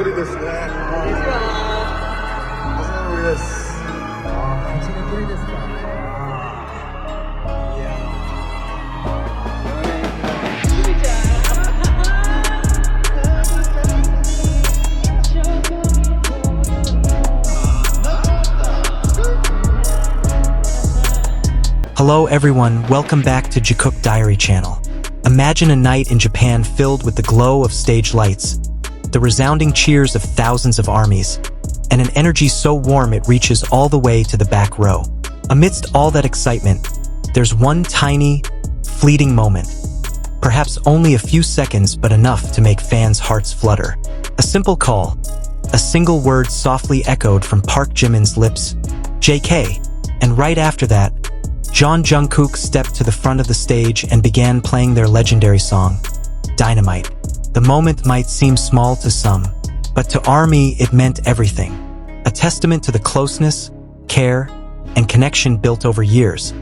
ぶりですね。こんにちは。お久しぶりです。1年ぶりですか。いやHello everyone, welcome back to Jikook Diary channel. Imagine a night in Japan filled with the glow of stage lights, the resounding cheers of thousands of armies, and an energy so warm it reaches all the way to the back row. Amidst all that excitement, there's one tiny, fleeting moment. Perhaps only a few seconds, but enough to make fans' hearts flutter. A simple call, a single word softly echoed from Park Jimin's lips, JK, and right after that, Jimin Jungkook stepped to the front of the stage and began playing their legendary song, Dynamite. The moment might seem small to some, but to ARMY it meant everything. A testament to the closeness, care, and connection built over years.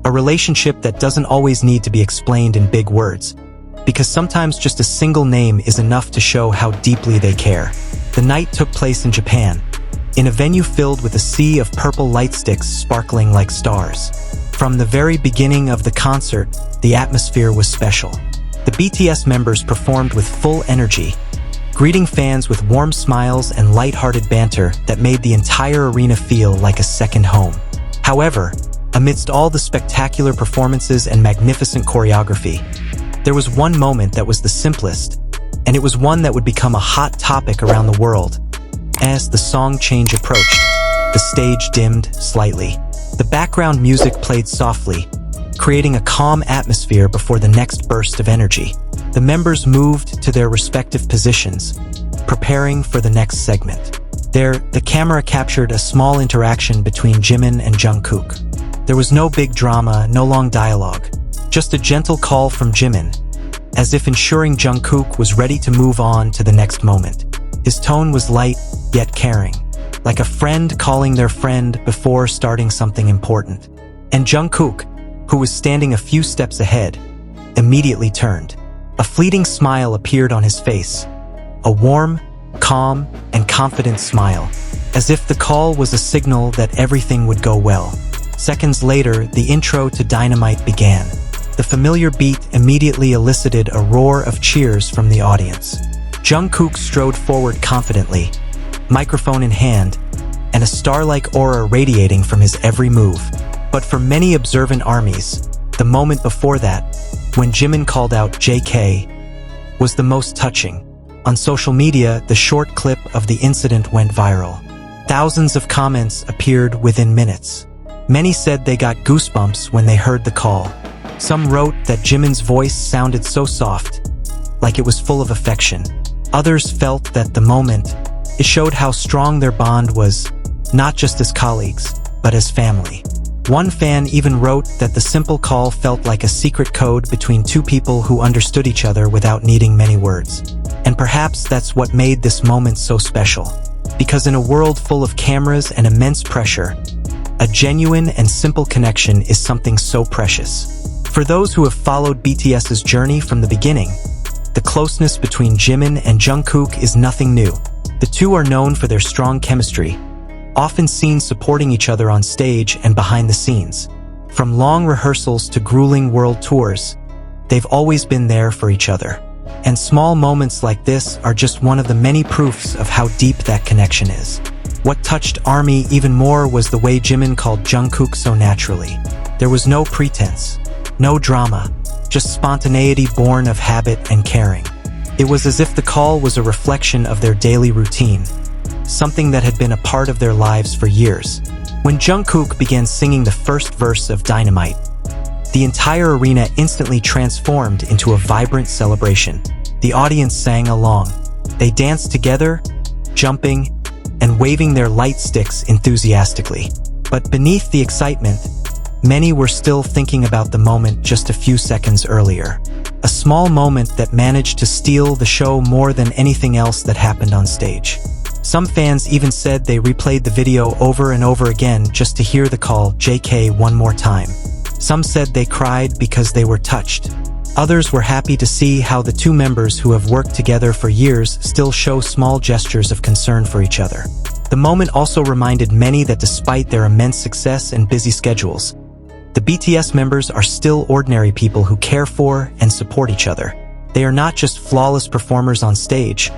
A relationship that doesn't always need to be explained in big words, because sometimes just a single name is enough to show how deeply they care. The night took place in Japan, in a venue filled with a sea of purple light sticks sparkling like stars. From the very beginning of the concert, the atmosphere was special. The BTS members performed with full energy, greeting fans with warm smiles and light-hearted banter that made the entire arena feel like a second home. However, amidst all the spectacular performances and magnificent choreography, there was one moment that was the simplest, and it was one that would become a hot topic around the world. As the song change approached, the stage dimmed slightly. The background music played softly, creating a calm atmosphere before the next burst of energy. The members moved to their respective positions, preparing for the next segment. There, the camera captured a small interaction between Jimin and Jungkook. There was no big drama, no long dialogue, just a gentle call from Jimin, as if ensuring Jungkook was ready to move on to the next moment. His tone was light, yet caring, like a friend calling their friend before starting something important. And Jungkook, who was standing a few steps ahead, immediately turned. A fleeting smile appeared on his face, a warm, calm, and confident smile, as if the call was a signal that everything would go well. Seconds later, the intro to Dynamite began. The familiar beat immediately elicited a roar of cheers from the audience. Jungkook strode forward confidently, microphone in hand, and a star-like aura radiating from his every move. But for many observant armies, the moment before that, when Jimin called out JK, was the most touching. On social media, the short clip of the incident went viral. Thousands of comments appeared within minutes. Many said they got goosebumps when they heard the call. Some wrote that Jimin's voice sounded so soft, like it was full of affection. Others felt that the moment, it showed how strong their bond was, not just as colleagues, but as family. One fan even wrote that the simple call felt like a secret code between two people who understood each other without needing many words. And perhaps that's what made this moment so special. Because in a world full of cameras and immense pressure, a genuine and simple connection is something so precious. For those who have followed BTS's journey from the beginning, the closeness between Jimin and Jungkook is nothing new. The two are known for their strong chemistry, often seen supporting each other on stage and behind the scenes. From long rehearsals to grueling world tours, they've always been there for each other. And small moments like this are just one of the many proofs of how deep that connection is. What touched ARMY even more was the way Jimin called Jungkook so naturally. There was no pretense, no drama, just spontaneity born of habit and caring. It was as if the call was a reflection of their daily routine, something that had been a part of their lives for years. When Jungkook began singing the first verse of Dynamite, the entire arena instantly transformed into a vibrant celebration. The audience sang along. They danced together, jumping, and waving their light sticks enthusiastically. But beneath the excitement, many were still thinking about the moment just a few seconds earlier. A small moment that managed to steal the show more than anything else that happened on stage. Some fans even said they replayed the video over and over again just to hear the call JK one more time. Some said they cried because they were touched, Others were happy to see how the two members who have worked together for years still show small gestures of concern for each other. The moment also reminded many that despite their immense success and busy schedules, the BTS members are still ordinary people who care for and support each other. They are not just flawless performers on stage,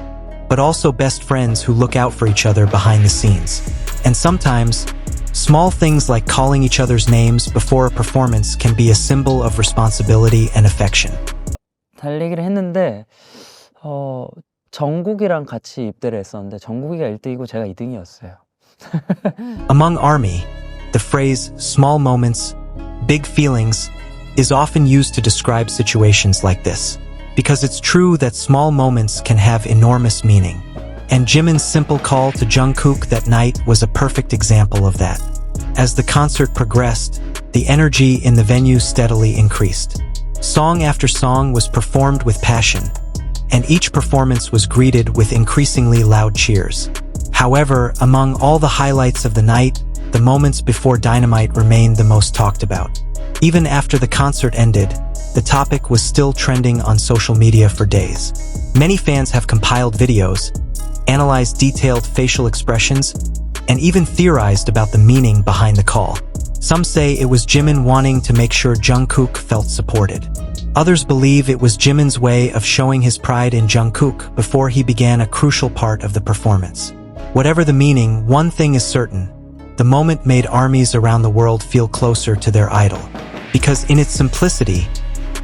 but also best friends who look out for each other behind the scenes. And sometimes, small things like calling each other's names before a performance can be a symbol of responsibility and affection. 달리기를 했는데 정국이랑 같이 입대를 했었는데 정국이가 1등이고 제가 2등이었어요. Among ARMY, the phrase small moments, big feelings is often used to describe situations like this, because it's true that small moments can have enormous meaning. And Jimin's simple call to Jungkook that night was a perfect example of that. As the concert progressed, the energy in the venue steadily increased. Song after song was performed with passion, and each performance was greeted with increasingly loud cheers. However, among all the highlights of the night, the moments before Dynamite remained the most talked about. Even after the concert ended, the topic was still trending on social media for days. Many fans have compiled videos, analyzed detailed facial expressions, and even theorized about the meaning behind the call. Some say it was Jimin wanting to make sure Jungkook felt supported. Others believe it was Jimin's way of showing his pride in Jungkook before he began a crucial part of the performance. Whatever the meaning, one thing is certain. The moment made armies around the world feel closer to their idol. Because in its simplicity,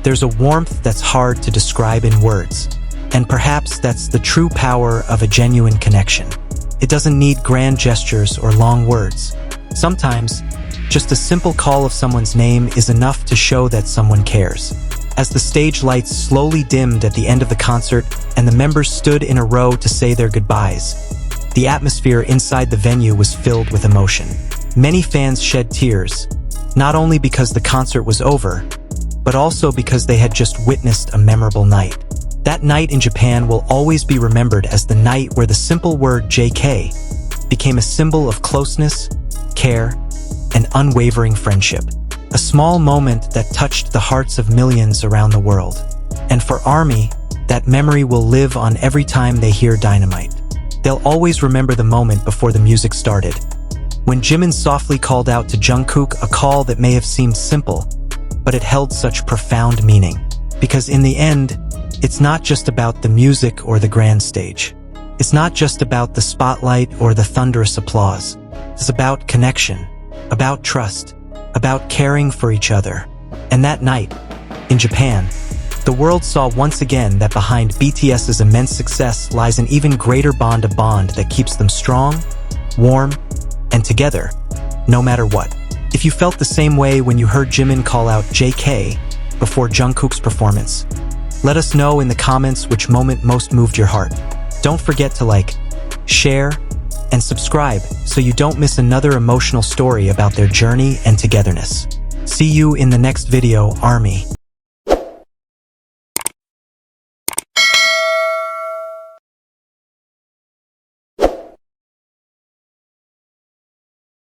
there's a warmth that's hard to describe in words. And perhaps that's the true power of a genuine connection. It doesn't need grand gestures or long words. Sometimes, just a simple call of someone's name is enough to show that someone cares. As the stage lights slowly dimmed at the end of the concert and the members stood in a row to say their goodbyes, the atmosphere inside the venue was filled with emotion. Many fans shed tears, not only because the concert was over, but also because they had just witnessed a memorable night. That night in Japan will always be remembered as the night where the simple word JK became a symbol of closeness, care, and unwavering friendship. A small moment that touched the hearts of millions around the world. And for ARMY, that memory will live on every time they hear Dynamite. They'll always remember the moment before the music started, when Jimin softly called out to Jungkook, a call that may have seemed simple, but it held such profound meaning. Because in the end, it's not just about the music or the grand stage. It's not just about the spotlight or the thunderous applause. It's about connection, about trust, about caring for each other. And that night, in Japan, the world saw once again that behind BTS's immense success lies an even greater bond, a bond that keeps them strong, warm, and together, no matter what. If you felt the same way when you heard Jimin call out JK before Jungkook's performance, let us know in the comments which moment most moved your heart. Don't forget to like, share, and subscribe so you don't miss another emotional story about their journey and togetherness. See you in the next video, ARMY.